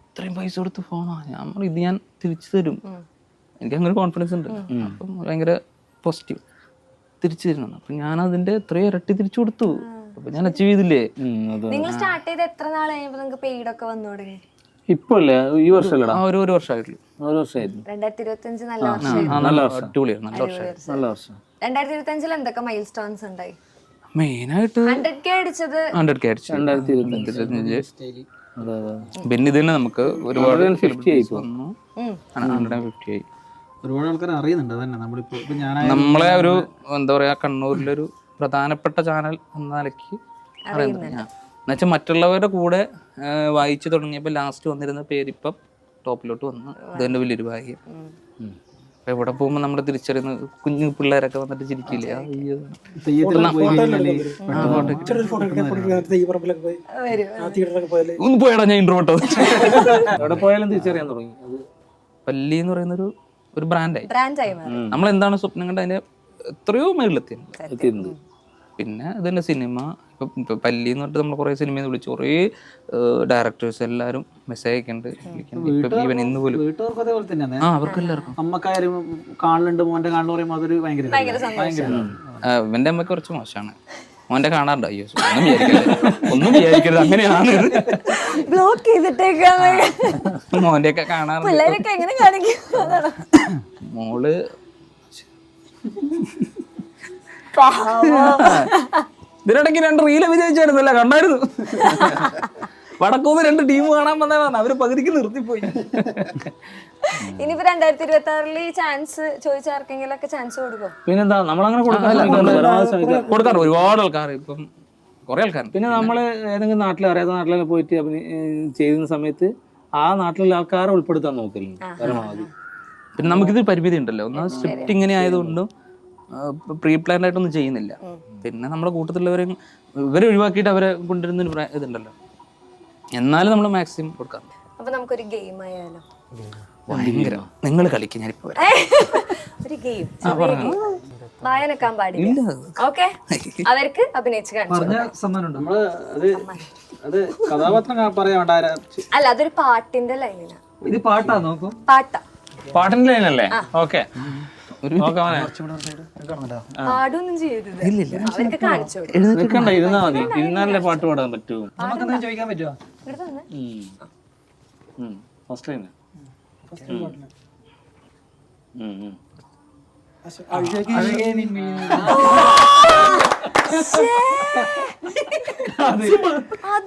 ഇത്രയും പൈസ കൊടുത്ത് ഫോണാ. ഞാൻ ഇത് ഞാൻ തിരിച്ചു തരും, എനിക്ക് അങ്ങനെ കോൺഫിഡൻസ് ഉണ്ട്. അപ്പം ഭയങ്കര പോസിറ്റീവ്, തിരിച്ചു തരണം. അപ്പൊ ഞാൻ അതിന്റെ എത്രയോ ഇരട്ടി തിരിച്ചു കൊടുത്തു. അപ്പൊ ഞാൻ അച്ചീവ് ചെയ്തില്ലേ. നിങ്ങൾ സ്റ്റാർട്ട് ചെയ്ത് എത്ര നാൾ കഴിയുമ്പോൾ നിങ്ങൾക്ക് പെയ്ഡ് ഒക്കെ വന്നു തുടങ്ങി? ഇപ്പൊ അല്ലേ, ഈ വർഷമല്ലടാ, ഒരു വർഷമായിട്ടുള്ളൂ. 2025 നല്ല വർഷം. നല്ല വർഷം. 2025 എന്തൊക്കെ മൈൽ സ്റ്റോൺസ് ഉണ്ടായി? മെയിനായിട്ട് 100K അടിച്ചത് 100K അടിച്ചു 2025. പിന്നെ ഇത് തന്നെ നമുക്ക് ഒരുപാട് 150 ആയി. ഒരുപാട് ആൾക്കാർ അറിയുന്നുണ്ട്. അതന്നെ നമ്മളിപ്പോ നമ്മളെ ഒരു എന്താ പറയാ കണ്ണൂരിലൊരു പ്രധാനപ്പെട്ട ചാനൽ എന്ന നിലയ്ക്ക് അറിയുന്നുണ്ട്. എന്നുവെച്ചാൽ മറ്റുള്ളവരുടെ കൂടെ വായിച്ചു തുടങ്ങിയപ്പോൾ ലാസ്റ്റ് വന്നിരുന്ന പേരിപ്പം ടോപ്പിലോട്ട് വന്നു. ഇതെന്റെ വലിയൊരു ഭാഗ്യം. അപ്പൊ എവിടെ പോകുമ്പോ നമ്മള് തിരിച്ചറിയുന്ന കുഞ്ഞു പിള്ളേരൊക്കെ വന്നിട്ട് ചിരിക്കില്ലേ. ഒന്ന് പോയടാ, ഞാൻ ഇൻട്രോട്ടോ. എവിടെ പോയാലും തിരിച്ചറിയാൻ തുടങ്ങി. പല്ലി എന്ന് പറയുന്ന ഒരു ബ്രാൻഡായി. നമ്മൾ എന്താണ് സ്വപ്നം കണ്ട അതിന്റെ എത്രയോ മേളിലെത്തിയിട്ടുണ്ട്. പിന്നെ ഇതിന്റെ സിനിമ ഇപ്പൊ പല്ലി എന്ന് പറഞ്ഞിട്ട് നമ്മൾ കുറെ സിനിമയിൽ വിളിച്ചു, കുറെ ഡയറക്ടേഴ്സ് എല്ലാരും മെസ്സേജ് അയക്കുന്നുണ്ട്. ഈവൻ ഇന്ന് പോലും വീട്ടുകാർക്ക് അതേപോലെ തന്നെയാണ്. അവർക്ക് എല്ലാവർക്കും അമ്മക്കാരും കാണലുണ്ട്, മോന്റെ കാണുന്ന പറയുമ്പോൾ അതൊരു ഭയങ്കര ഇവന്റെ അമ്മക്ക് കുറച്ച് മോശമാണ്. മോന്റെ കാണാറുണ്ട്. അയ്യോ ഒന്നും വിചാരിക്കരുത്, അങ്ങനെയാണ്. ബ്ലോക്ക് ചെയ്തിട്ടേക്കാണ് മോന്റെ ഒക്കെ കാണാറുണ്ട്. പിള്ളേരൊക്കെ എങ്ങനെ കാണിക്കും? മോള് ഇതിനിടയ്ക്ക് 2 റീല് വിജയിച്ചായിരുന്നല്ല, കണ്ടായിരുന്നു. വടക്കൂന്ന് 2 ടീം കാണാൻ വന്നതാണ്, അവര് പകുതിക്ക് നിർത്തിപ്പോയി. ഇനിയിപ്പോ 2026 ഈ ചാൻസ് ചോദിച്ച ആർക്കെങ്കിലും ഒക്കെ ചാൻസ് കൊടുക്കും? പിന്നെന്താ, നമ്മളങ്ങനെ കൊടുക്കാറ് ഒരുപാട് ആൾക്കാർ, ഇപ്പം കുറെ ആൾക്കാർ. പിന്നെ നമ്മള് ഏതെങ്കിലും നാട്ടിൽ അറിയാത്ത നാട്ടിലൊക്കെ പോയിട്ട് ചെയ്യുന്ന സമയത്ത് ആ നാട്ടിലുള്ള ആൾക്കാരെ ഉൾപ്പെടുത്താൻ നോക്കലുണ്ട് പരമാവധി. പിന്നെ നമുക്കിത് പരിമിതി ഉണ്ടല്ലോ. ഒന്നാമത് സ്ക്രിപ്റ്റ് ഇങ്ങനെ ആയതുകൊണ്ടും പ്രീ പ്ലാൻഡ് ആയിട്ടൊന്നും ചെയ്യുന്നില്ല. പിന്നെ നമ്മുടെ കൂട്ടത്തിലുള്ളവരെ ഇവരെ ഒഴിവാക്കിയിട്ട് അവരെ കൊണ്ടുവരുന്നൊരു ഇതുണ്ടല്ലോ, എന്നാലും നമ്മൾ മാക്സിമം കൊടുക്കാം. അപ്പൊ നമുക്കൊരു ഗെയിം ആയാലോ? ഭയങ്കര നിങ്ങൾ കളിക്കും, ഞാനിപ്പോ ഒരു ഗെയിം വായനക്കാൻ പാടില്ല. ഓക്കെ, അവർക്ക് അഭിനയിച്ച് കാണിച്ചു. പറഞ്ഞ സമ്മാനം നമ്മള് അത് കഥാപാത്രം പറയാൻ വേണ്ട അല്ല, അതൊരു പാട്ടിന്റെ ലൈനിലാണ്. ഇത് പാട്ടാ നോക്കും. പാട്ടാ, പാട്ടിന്റെ ലൈനല്ലേ? ഓക്കെ, പാടൊന്നും ചെയ്യരുത്, അവർക്ക് കാണിച്ചു കൊടുക്കും. നിൽക്കണ്ട, ഇരുന്നാ മതി. ഇരുന്നാലേ പാട്ട് പാടാൻ പറ്റൂ. നമുക്കെന്താ ചോദിക്കാൻ പറ്റുമോ? ഇങ്ങോട്ട് വന്നേ. ഫസ്റ്റ് ലൈൻ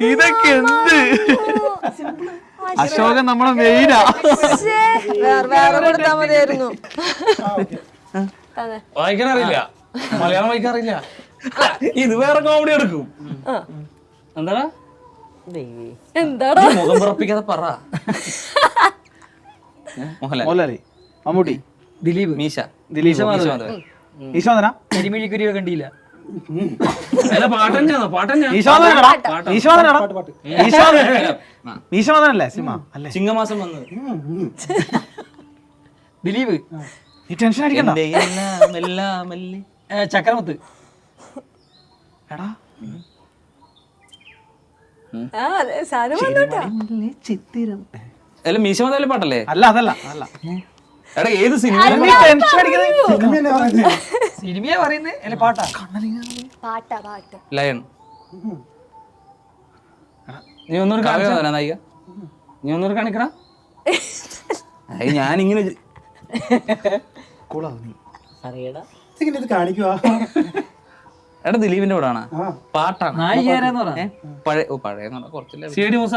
ഇതൊക്കെ എന്ത്? അശോകൻ നമ്മളെ മെയിനാ. വേറെ കൊടുത്താ മതിയായിരുന്നു. വായിക്കാൻ അറിയില്ല, മലയാളം വായിക്കാൻ അറിയില്ല. ഇത് വേറെ കോമഡി എടുക്കും. എന്താടാ എന്താടാ മുഖം പുറപ്പിക്കാതെ പറ. മോഹൻലാലി, മമ്മൂട്ടി, ദിലീപ്, മീശ, ഈശോധന, കരിമിഴിക്കുരിയോ കണ്ടില്ല. ഈശോധനല്ലേ സിനിമ അല്ലേ? ചിങ്ങമാസം വന്നത്. ദിലീപ്, ഈ ടെൻഷൻ അടിക്കണ്ട. ചക്രമുത്ത്, എടാ സാധനം വന്നോട്ടാ. അല്ല മീശ മതല്ലേ പാട്ടല്ലേ? അല്ല അതല്ല അതല്ല. എടാ ഏത് സിനിമ? ടെൻഷൻ അടിക്കുന്നത് സിനിമയെ പറയുന്നത് അല്ല പാട്ടാ? പാട്ടാ, പാട്ട്. ലയൺ. നീ ഒന്നൊരു കാണിച്ചാ, നായിക നീ ഒന്നൊരു കാണിക്കടാ. ഞാനിങ്ങനെ ഇത് കാണിക്കുവാ. എടാ ദിലീപിന്റെ കൂടാണ് പാട്ടാണ്. നായികേരെന്ന് പറ. പഴയ പഴയ കുറച്ചില്ല. CD മൂസ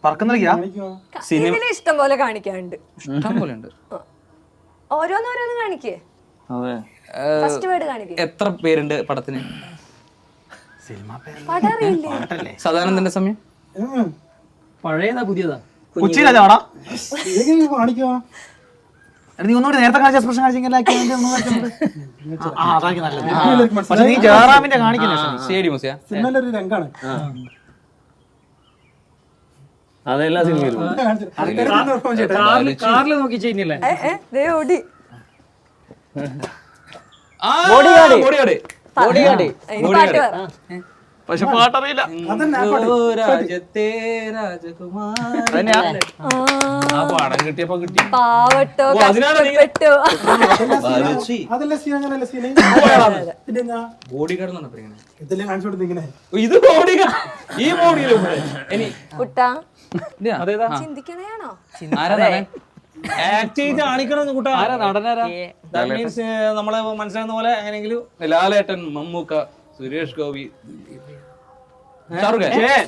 പറക്കുന്ന ഇതില് ഇഷ്ടം പോലെ കാണിക്കാനുണ്ട്, ഇഷ്ടം പോലെ ഉണ്ട്. ഓരോന്നോരോന്ന് കാണിക്കേ. അതെ. ഫസ്റ്റ് വേർഡ് കാണിക്കേ. എത്ര പേരുണ്ട് പടത്തിന്? പാട്ടറിയില്ലേ? സദാനന്ദന്റെ സമയം. പഴയതാ പുതിയതാ? കൊച്ചി രാജാടാ. ഇതൊക്കെ കാണിക്കുവാ. നീ ഒന്നുകൂടി നേരത്തെ കാണിച്ച എക്സ്പ്രഷൻ കാണിച്ചെങ്കിൽ പക്ഷെ നീ ജയറാമിന്റെ കാണിക്കുന്നത് CD മൂസയാ? സിനിമയിലെ ഒരു രംഗാണ്. അതെല്ലാ സിനിമയിലും. കാറിൽ നോക്കി ചെയ്യുന്നില്ലേ? ദേ ഓടി. ബോഡിഗാർഡ്. ഇനി പാട്ട് പറ. പക്ഷെ പാട്ടറിയില്ല. രാജത്തെ രാജകുമാരൻ. ആ പാടം കിട്ടിയപ്പോ കിട്ടി. പാവട്ടോ, കഷ്ടപ്പെട്ടോ. അതല്ല സീൻ, അങ്ങനല്ല സീൻ. പിന്നെ ബോഡിഗാർഡ് ഇതെല്ലാം കാണിച്ചു കൊടുത്ത് ഇങ്ങനെ ഇത് ബോഡിഗാർഡ്. ഈ ബോഡിയിലും ഇനി കുട്ടാ അതേതാ? ചിന്തിക്കണേയാണോ? ആരാ നടൻ? ആക്ട് ചെയ്ത് കാണിക്കണം കൂട്ടാ. ആരാ നടനാരാ? That means നമ്മളെ മനസ്സിലാകുന്ന പോലെ എങ്ങനെയെങ്കിലും. ലാലേട്ടൻ, മമ്മൂക്ക, സുരേഷ് ഗോപി, ഷാറുഖ് ഖാൻ.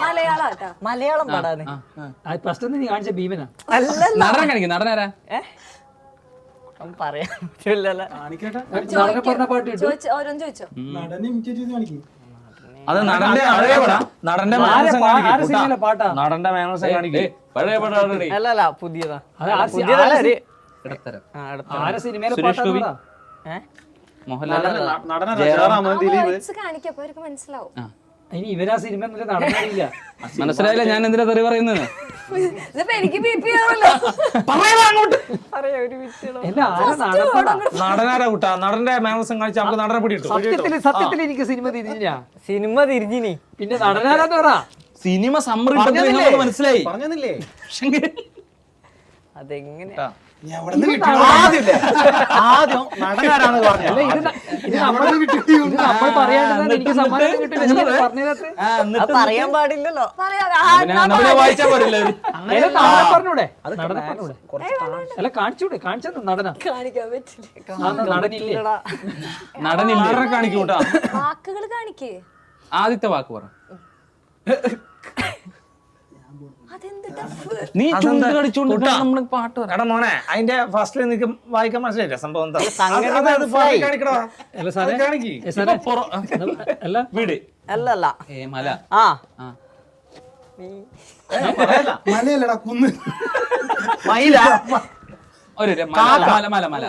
മലയാളാട്ടാ. മലയാളം പാടാണ്. ഫസ്റ്റ് നീ കാണിച്ച ഭീമനാ? നടനെ കാണിക്കും. നടനാരാ? പറയാൻ പറ്റില്ലല്ലോ. നടനെ പറഞ്ഞ പാട്ട് കിട്ടും. ഓരോന്ന് ചോദിച്ചോ. നടനെ ഇമിറ്റേറ്റ് ചെയ്ത് കാണിക്കും. അത് നടന്റെ അതേ പടം. നടന്റെ സിനിമയിലെ പാട്ടാ? നടന്റെ മാനസം കാണിക്കേ. പഴയ പടാടി. അല്ലല്ല പുതിയതാ. പുതിയതല്ല ഒരു ഇടത്തരം. ആരെ സിനിമയിലെ സുരേഷ് ഗോപി, പാട്ടാ? മോഹൻലാൽ, വോയിസ് കാണിക്കാം, അപ്പൊ അവർക്ക് മനസ്സിലാവും. ഇനി ഇവരാ സിനിമ നടന്നില്ല. മനസ്സിലായില്ല ഞാൻ എന്തിനാ തെറി പറയുന്നത്? ഇതിപ്പോ എനിക്ക് BP ആവല്ലോ. നടനാരാ കൂട്ടാ? നടന്റെ മാനസം കാണിച്ച് നമുക്ക് നടനെ പിടിയിട്ടു. സത്യത്തിൽ എനിക്ക് സിനിമ തിരിഞ്ഞ സിനിമ തിരിഞ്ഞിനി. പിന്നെ നടനാരാന്ന് പറ. സിനിമ സമ്മറി മനസ്സിലായി. പറഞ്ഞില്ലേ? അതെങ്ങനെ ആദ്യം നടനാരാന്ന് പറഞ്ഞത്. ഇത് നമ്മൾ പറയാണ്ടെന്നാണ് എനിക്ക് സമ്മാനം കിട്ടില്ല. പറയാൻ പാടില്ലല്ലോ. വായിച്ചാ പോരല്ലേ? പറഞ്ഞൂടെ? നടനെ പറഞ്ഞൂടെ? അല്ല കാണിച്ചൂടെ? കാണിച്ചത് നടനാ? കാണിക്കാൻ പറ്റില്ല. നടനില്ലേ? നടനില്ല. കാണിക്കൂട്ടാ. വാക്കുകൾ കാണിക്കേ. ആദ്യത്തെ വാക്ക് പറ. അതെന്ത് ടഫ്. നീ ചുണ്ട് കടിച്ചോണ്ട് നമ്മള് പാട്ട് പറ. എടാ മോനെ, അതിന്റെ ഫസ്റ്റിൽ നിനക്ക് വായിക്കാൻ മനസ്സിലായില്ല സംഭവം എന്താ? കാണിക്കടാ. അല്ല സാറേ, കാണിക്ക്. അല്ല വീട്. അല്ലല്ല. മല. ആ മലയല്ലടാ, കുന്ന്. ഒരു മല.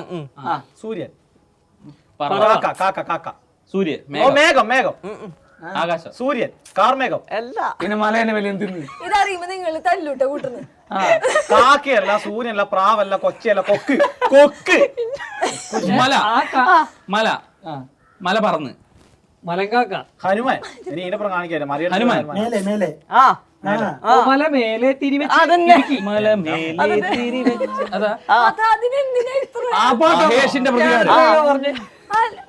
സൂര്യൻ, കാക്ക കാക്ക കാക്ക. സൂര്യ, ഓ മേഘം മേഘം. ആകാശം, സൂര്യൻ, കാർമേഘം. എല്ലാ പിന്നെ മലേനെ വലിയ തിന്ന്. ഇതറിയുമ്പോ നിങ്ങൾ തല്ലൂട്ട കൂട്ടുന്നു. കാക്കയല്ല, സൂര്യനല്ല, പ്രാവല്ല, കൊച്ചയല്ല, കൊക്ക് കൊക്ക്. മല, മല, മല പറന്ന്, മലങ്കാക്ക. ഹനുമാൻ. ഇനി ഇതിനപ്പുറം കാണിക്കാൻ ഹനുമാൻ. മേലെ മേലെ ആ മല മേലെ തിരിവെച്ച് അതന്നെ. മല മേലെ തിരി വെച്ച്. അതാ അതിനെന്തിനാ ഇത്ര മഹേഷിന്റെ പ്രതികാരം.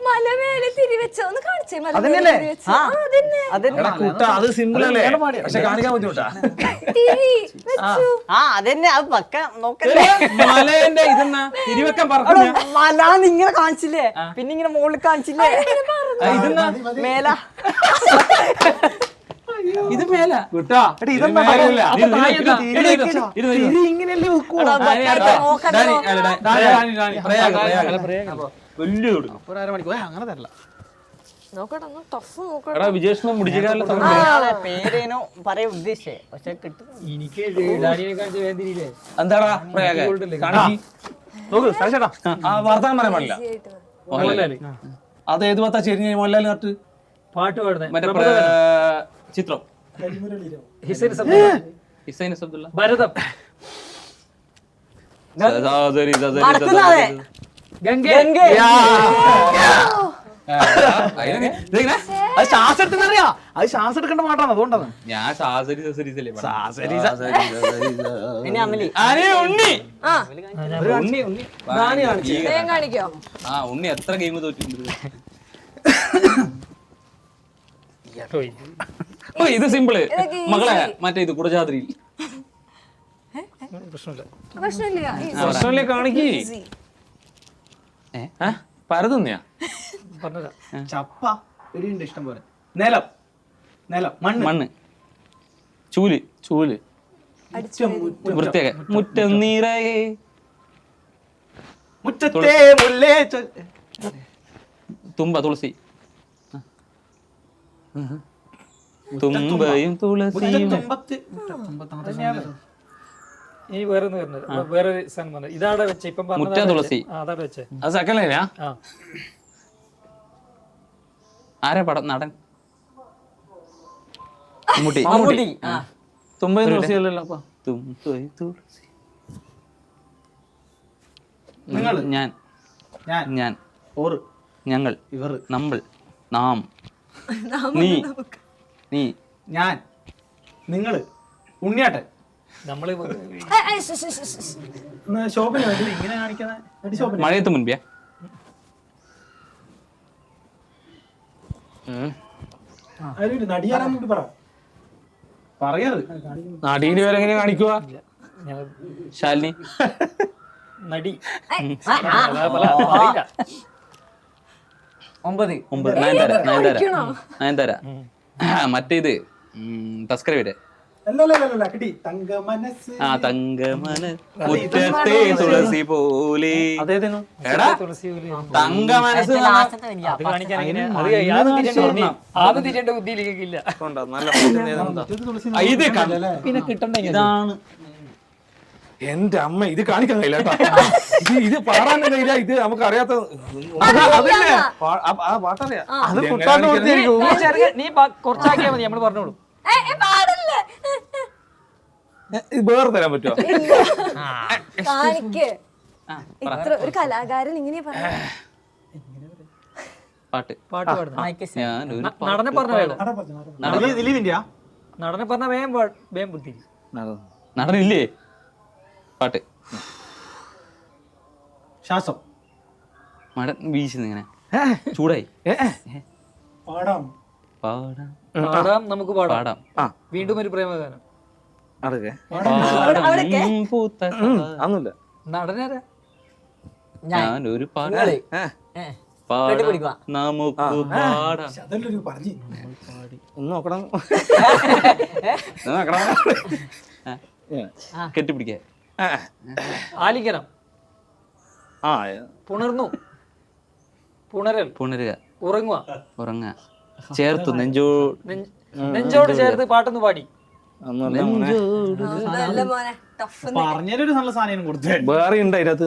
മലമേലെ തിരിവെച്ചോ ഒന്ന് കാണിച്ചേ. അതന്നെയല്ലേ? അതന്നെ കുട്ട അത് സിമ്പിൾ അല്ലേ, പക്ഷെ കാണിക്കാൻ ബുദ്ധിമുട്ടാ. തിരി വെച്ചു. അതന്നെ അത് പക്ക നോക്കല്ലേ. മലേന്റെ ഇതെന്നാ തിരിവെക്കാൻ പറഞ്ഞു. മല നിങ്ങനെ കാണിച്ചില്ലേ, പിന്നെ ഇങ്ങനെ മുകളിൽ കാണിച്ചില്ലേ, ഇതെന്നാ മേല. ഇത് മേല കുട്ടാ ഇതെന്താ മേലല്ല. ഇങ്ങനെയല്ലേ അങ്ങനെ തരല്ല. നോക്കട്ടെ ഒന്ന് ടഫ് നോക്കട്ടെ. വിജേഷിനെ മുടിച്ചുകാരിലെ പേരേനോ പറയാൻ ഉദ്ദേശിച്ചേ, പക്ഷെ കിട്ടും. എനിക്ക് ഡാനിയെ കാണിച്ച വേദിയില്ലേ എന്താടാ പ്രയാഗ കാണിക്ക്. നോക്ക് കളിച്ചേട്ടാ, ആ വർത്താനം പറയാൻ പാടില്ല. മോഹൻലാല് അത് ഏത് ഭാഗത്താ ചെരിഞ്ഞ മോഹൻലാൽ നട്ട് പാട്ട് പാടുന്നത് മറ്റേ ചിത്രം ഹിസൈൻ സബ്ദുള്ള. ഹിസൈൻ അബ്ദുള്ള. ഭരതം. മറക്കുന്നാതെ. ഗംഗ. അത് ശ്വാസം എടുക്കുന്നറിയാ, അത് ശ്വാസം എടുക്കേണ്ട പാട്ടാണ്, അതുകൊണ്ടാണ്. ഞാൻ സാസരി സസരിസല്ലേ ഇനി അമലി. ഉണ്ണി വേഗം കാണിക്കോ. ആ ഉണ്ണി എത്ര ഗെയിം തോറ്റിട്ടുണ്ട്. ഓ ഇത് സിമ്പിള് മകളെ, മറ്റേ ഇത് കുടജാദ്രിയിൽ. പ്രശ്നമില്ല. പ്രശ്നമില്ലേ കാണിക്ക്. പരതുന്നയാ പറഞ്ഞുതരാം. ചപ്പ ഒരു ഇഷ്ടം പോലെ. നിലം, നിലം, മണ്ണ്, മണ്ണ്, ചൂല്, ചൂല്, വൃത്തിയാക്ക, മുറ്റം നിറയെ മുറ്റത്തെ മുല്ലേ തുമ്പ, തുളസി, തുമ്പയും തുളസിയും. ഇനി വേറെ വേറൊരു സാധനം പറഞ്ഞു. ഇതാടെ വെച്ച ഇപ്പം മുറ്റ തുളസി. അതാടെ വെച്ചേ. അത് സെക്കൻഡ് ലൈനാ. ആ ആരാ പടം നടൻ? മമ്മൂട്ടി. മമ്മൂട്ടി. തുമ്പയും തുളസിയല്ലല്ലോ അപ്പൊ. തുമ്പയും തുളസി. നിങ്ങൾ, ഞാൻ, ഞാൻ, ഞാൻ, ഓറ്, ഞങ്ങൾ, ഇവർ, നമ്മൾ, നാം, നീ, നീ, ഞാൻ, നിങ്ങള്, ഉണ്ണിയാട്ടൻ. നമ്മള് ശോഭന ഇങ്ങനെ കാണിക്കുന്ന ശോഭന. മഴയത്ത് മുൻപേ നടിയാരാന്ന് കൂടി പറ. പറയാറ് നാടീന് പേര് എങ്ങനെ കാണിക്കുക? ശാലിനി, നടി. 9. 9. നയൻതാര, നയൻതാര, നയൻതാര. മറ്റേത് തസ്കരയുടെ അല്ലല്ല കിട്ടി. തങ്ക മനസ്സ്. ആ തങ്കമന മുറ്റത്തെ തുളസി പോലെ. അതേതേനു? എടാ തുളസി തങ്ക മനസ്സ് അത് കാണിക്കാൻ എങ്ങനെ? ആദ്യം തിരിയേണ്ട ബുദ്ധിയിലേക്ക് ഇല്ല. നല്ല ഇത് പിന്നെ കിട്ടണ്ട ഇതാണ്. എന്റെ അമ്മ, ഇത് കാണിക്കാൻ കഴിയില്ല കേട്ടോ. ഇത് പാടാൻ കഴിയില്ല. ഇത് നമുക്ക് അറിയാത്ത ആ പാട്ടറിയാം. അത് നീ കുറച്ചാക്കിയാ മതി, നമ്മള് പറഞ്ഞോളൂ. ഇത് വേറെ തരാൻ പറ്റുമോ? കാണിക്ക്. ഇത്ര ഒരു കലാകാരൻ ഇങ്ങനെയാ പറഞ്ഞ. പാട്ട് പാട്ട് പാടുന്നത് ഞാനൊരു നടനെ പറഞ്ഞ വേണം. ദിലീപിന്റെയാ? നടനെ പറഞ്ഞ വേഗം ബുദ്ധി. നടനില്ലേ? പാട്ട് ശ്വാസം, മഴ വീശുന്നു ഇങ്ങനെ ചൂടായി. പാടാം. പാടാം പാടാം, നമുക്ക് പാടാം. പാടാം. വീണ്ടും ഒരു പ്രേമഗാനം. അതൊക്കെ പാടം പൂത്ത അതൊന്നുമില്ല. നടനാരാ? ഞാനൊരു പാട്ട് കെട്ടിപ്പിടിക്കുക. നമുക്ക് പാടാം. അതല്ലൊരു പറഞ്ഞു. ഒന്ന് നോക്കണം. കെട്ടിപ്പിടിക്ക, ആലിംഗനം, ആ പുണർന്നു, പുണരൽ, പുണരുക, ഉറങ്ങുക, ഉറങ്ങ, ചേർത്തു നെഞ്ചോട് ചേർത്ത് പാട്ടൊന്ന് പാടി. നല്ല മോനെ ടഫ്. പറഞ്ഞൊരു നല്ല സാധനം കൊടുത്തു. വേറെ ഉണ്ട് അതിനകത്ത്.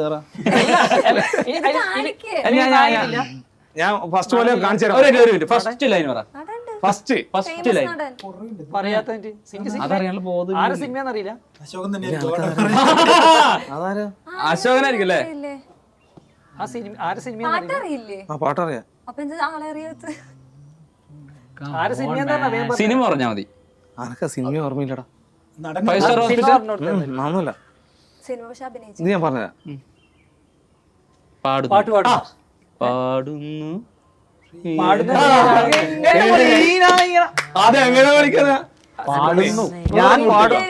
ഞാൻ ഫസ്റ്റ് പോലെ കാണിച്ചു തരാം. ഫസ്റ്റ് ലൈൻ പറ. ഫസ്റ്റ് ഫസ്റ്റ് ലൈൻ പറയാത്ത അതറിയാനുള്ള ബോധം ആരെ സിനിമയെന്നറിയില്ല. അശോകൻ തന്നെ അതാരാ? അശോകനായിരിക്കും അല്ലേ? ആ സിനിമ ആരെ സിനിമ പാട്ടറിയില്ലേ? ആ പാട്ടറിയാം. അപ്പൊ എന്താ ആളെ അറിയാത്ത? ആരെ സിനിമ സിനിമ പറഞ്ഞാ മതി. ആർക്കാ സിനിമ ഓർമ്മയില്ലടാ. നടൻ 5 സ്റ്റാർ ഹോസ്പിറ്റൽ ഒന്നുമില്ല, സിനിമ പക്ഷെ അഭിനയിച്ചു. ഇത് ഞാൻ പറഞ്ഞതാ. പാടുന്നു പാട്ട് പാടും. പാടുന്നു അതെങ്ങനെ പഠിക്കാനാ? ഞാൻ പാടും.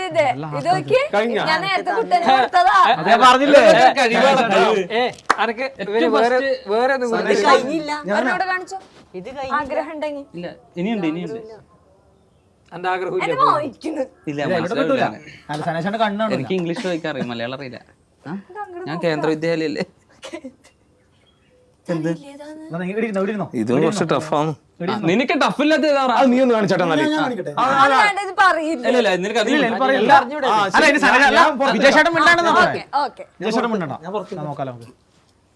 ഇത് നോക്കിയേ, ഞാൻ നേരത്തെ കുട്ടനെ കൊടുത്തതാ. പറഞ്ഞില്ലേ? അനക്ക് ഇവര് വേറെ ഒന്നും കൊടുത്തില്ല. കഴിഞ്ഞില്ല. അവനോട് കാണിച്ചോ ഇത് ആഗ്രഹം ഉണ്ടെങ്കിൽ. ഇല്ല, ഇനിയുണ്ട്. എന്റെ ആഗ്രഹം എന്നെ വായിക്കുന്നു. ഇല്ല, മനസ്സിലാവില്ല. എനിക്ക് ഇംഗ്ലീഷ് വായിക്കാൻ അറിയാം, മലയാളം അറിയില്ല. ഞാൻ കേന്ദ്ര വിദ്യാലയല്ലേ. ഇത് കുറച്ച് ടഫാണ്. നിനക്ക് ടഫില്ലാത്ത നീ ഒന്ന് കാണിച്ചാട്ടാ എന്നാല്. കാണിക്കട്ടെ. അല്ലാണ്ട് ഇത് പറയില്ല. ഇല്ല നിനക്ക് അത് ഓക്കെ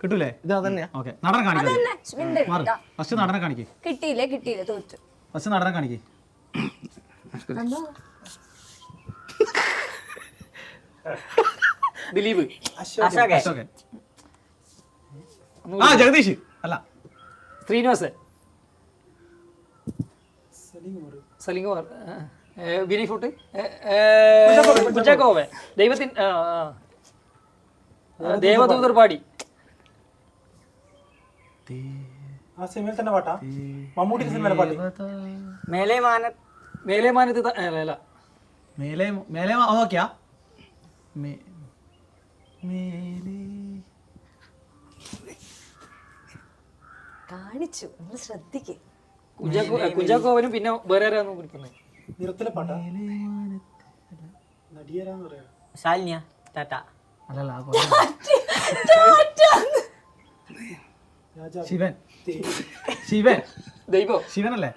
കിട്ടൂലേ? ഇത് അതന്നെയാ. ഓക്കെ, നടനെ കാണിക്കാം. അതന്നെ മിണ്ടരുത്. ഫസ്റ്റ് നടനെ കാണിക്കേ. കിട്ടിയില്ല തോറ്റു. ഫസ്റ്റ് നടനെ കാണിക്കേ. ദിലീപ്, അശോകൻ. ആ ജഗദീഷ് അല്ല, ശ്രീനിവാസൻ, സലിംകുമാർ, വിനയ് ഫോർട്ട്, കുഞ്ചാക്കോവൻ, ദൈവത്തിൻ ദേവദൂതർ പാടി. ആ സിനിമയിൽ തന്നെ പാട്ടാ? മമ്മൂട്ടി സിനിമയിലെ പാട്ട്. മേലെ മേലേമാനത്ത് അല്ല, മേലെ മേലെ ഓക്കെയാ. കാണിച്ചു, നമ്മൾ ശ്രദ്ധിക്കേ. കുഞ്ചാക്കോവനും പിന്നെ വേറെ ആരാന്ന് വിളിക്കുന്നത്? നിറത്തിലെ പാട്ടാ? നടിയരാന്ന് പറയാ. ശാലിനിയ ടാറ്റ. അല്ലല്ല, ശിവൻ. ശിവൻ ദൈവം, ശിവനല്ലേ?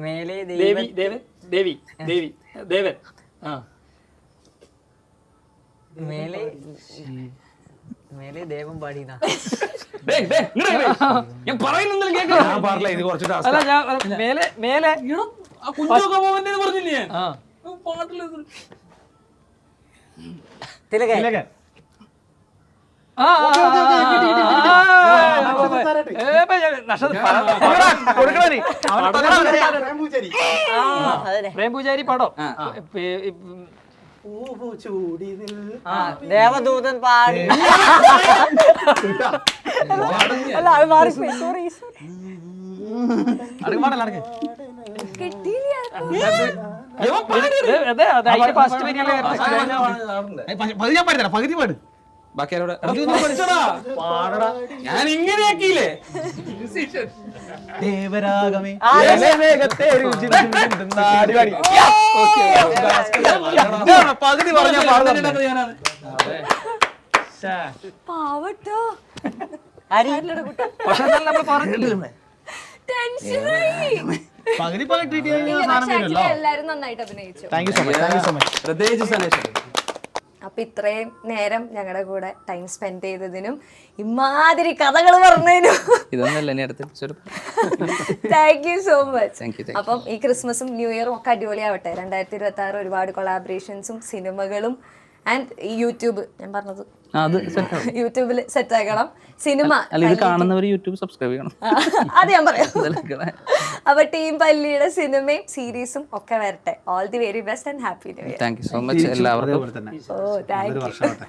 മേലെ ദേവി, ദേവൻ, ദേവൻ. മേലെ ദേവം പാടിയതാ. ഞാൻ പറയുന്നൊന്നും കേൾക്കാം. ഞാൻ പറഞ്ഞില്ല, ഇത് കുറച്ച് task അല്ല, ആ. ഞാൻ മേലെ പറഞ്ഞില്ലേ ഞാൻ? ആ പാട്ടില് തിലകൻ. തിലകൻ. പൂജാരി. പ്രേംപൂജാരി പടം. ദേവദൂതൻ പാടി. അല്ല, അത് മാറിപ്പോയി. സോറി. കിട്ടിയില്ല. പകുതി ഞാൻ പാടിത്തരാം, പകുതി പാട്. ബാക്കി ആരോടെ? ഞാൻ ഇങ്ങനെയാക്കിയില്ലേ? ദേവരാഗമേ പകുതി പറഞ്ഞാൽ പാവട്ടോ. പക്ഷെ നമ്മൾ പറഞ്ഞിട്ടുണ്ട്. ടെൻഷനായി. പകുതി പോലെ ട്രീറ്റ് ചെയ്യുന്ന ഇല്ല, സാധനം പക്ഷേ വരുമല്ലോ. actually എല്ലാരും നന്നായിട്ട് അഭിനയിച്ചു. Thank you so much, thank you so much. പ്രത്യേകിച്ച് സനേഷ്. അപ്പൊ ഇത്രയും നേരം ഞങ്ങളുടെ കൂടെ ടൈം സ്പെൻഡ് ചെയ്തതിനും ഇമാതിരി കഥകൾ പറഞ്ഞതിനും ഇതൊന്നല്ല ഇനി അടുത്ത episode. Thank you so much. Thank you. അപ്പം ഈ ക്രിസ്മസും ന്യൂ ഇയറും ഒക്കെ അടിപൊളിയാവട്ടെ. 2026 ഒരുപാട് കൊളാബറേഷൻസും സിനിമകളും ആൻഡ് ഈ യൂട്യൂബ് ഞാൻ പറഞ്ഞത് അത് സെറ്റ് ആവും. യൂട്യൂബിൽ സെറ്റ് ആക്കണം. സിനിമ അല്ല, ഇത് കാണുന്നവർ യൂട്യൂബ് സബ്സ്ക്രൈബ് ചെയ്യണം. അത് ഞാൻ പറയാം. അപ്പൊ ടീം പല്ലിയുടെ സിനിമയും സീരീസും ഒക്കെ വരട്ടെ. All the very best and happy new year. Thank you so much എല്ലാവർക്കും. അതുപോലെ തന്നെ ഓ താങ്ക് യു. വർഷമാവട്ടെ.